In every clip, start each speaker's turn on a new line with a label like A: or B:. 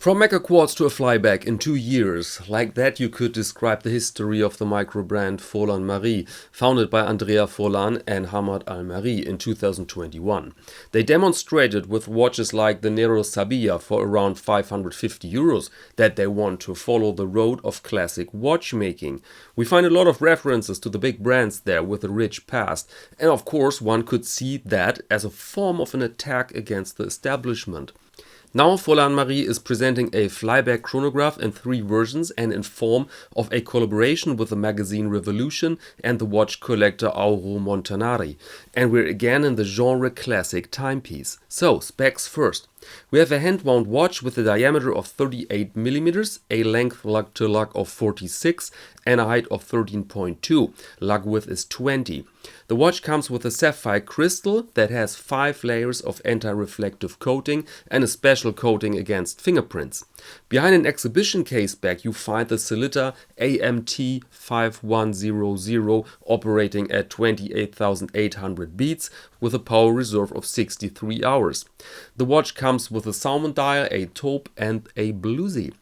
A: From mecha quartz to a flyback in 2 years, like that you could describe the history of the micro brand Furlan Marri, founded by Andrea Furlan and Hanhart in 2021. They demonstrated with watches like the Nero Sabia for around 550 euros that they want to follow the road of classic watchmaking. We find a lot of references to the big brands there with a rich past, and of course one could see that as a form of an attack against the establishment. Now Furlan Marri is presenting a Flyback Chronograph in 3 versions and in form of a collaboration with the magazine Revolution and the watch collector Auro Montanari. And we're again in the genre classic timepiece. So, specs first. We have a hand-wound watch with a diameter of 38mm, a length lug to lug of 46 and a height of 13.2. Lug width is 20. The watch comes with a sapphire crystal that has 5 layers of anti-reflective coating and a special coating against fingerprints. Behind an exhibition case back you find the Sellita AMT 5100 operating at 28,800 beats with a power reserve of 63 hours. The watch comes with a salmon dial, a taupe and a bluesy.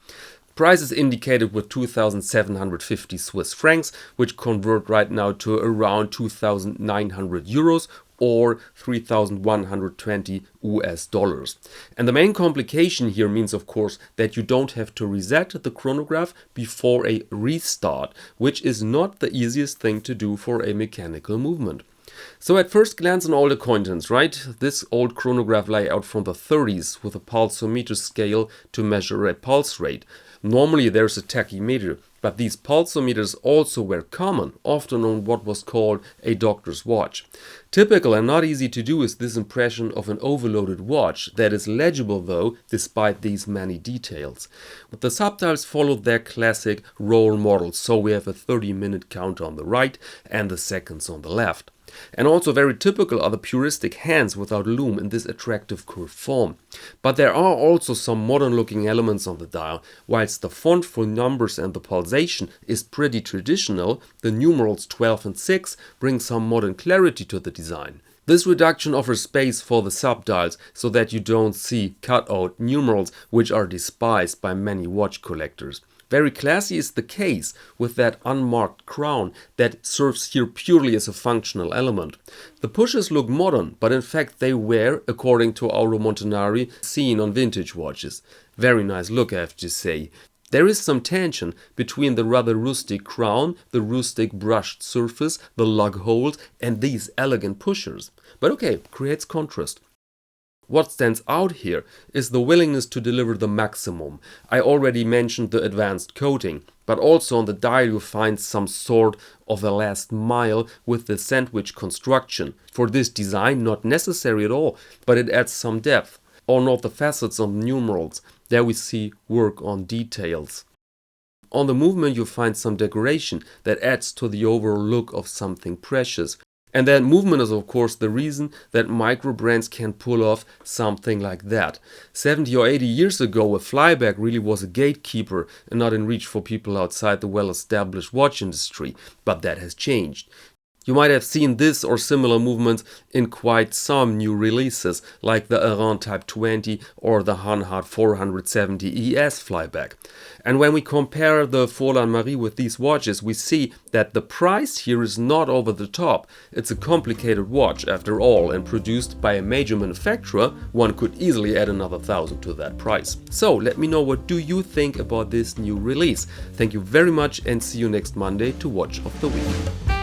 A: Price is indicated with 2,750 Swiss francs, which convert right now to around 2,900 euros or 3,120 US dollars. And the main complication here means, of course, that you don't have to reset the chronograph before a restart, which is not the easiest thing to do for a mechanical movement. So at first glance an old acquaintance, right? This old chronograph layout from the 30s with a pulsometer scale to measure a pulse rate. Normally there's a tachymeter, but these pulsometers also were common, often on what was called a doctor's watch. Typical and not easy to do is this impression of an overloaded watch that is legible though, despite these many details. But the subdials followed their classic role model, so we have a 30-minute counter on the right and the seconds on the left. And also very typical are the puristic hands without loom in this attractive curved form. But there are also some modern looking elements on the dial. Whilst the font for numbers and the pulsation is pretty traditional, the numerals 12 and 6 bring some modern clarity to the design. This reduction offers space for the subdials so that you don't see cut-out numerals which are despised by many watch collectors. Very classy is the case with that unmarked crown that serves here purely as a functional element. The pushers look modern, but in fact they were, according to Auro Montanari, seen on vintage watches. Very nice look, I have to say. There is some tension between the rather rustic crown, the rustic brushed surface, the lug hold and these elegant pushers. But okay, creates contrast. What stands out here is the willingness to deliver the maximum. I already mentioned the advanced coating, but also on the dial you find some sort of a last mile with the sandwich construction. For this design not necessary at all, but it adds some depth. Or not the facets on numerals, there we see work on details. On the movement you find some decoration that adds to the overall look of something precious. And that movement is of course the reason that micro brands can pull off something like that. 70 or 80 years ago a flyback really was a gatekeeper and not in reach for people outside the well-established watch industry, but that has changed. You might have seen this or similar movements in quite some new releases, like the Hanhart Type 20 or the Hanhart 470 ES flyback. And when we compare the Furlan Marri with these watches, we see that the price here is not over the top. It's a complicated watch after all, and produced by a major manufacturer, one could easily add another 1,000 to that price. So let me know, what do you think about this new release? Thank you very much and see you next Monday to Watch of the Week.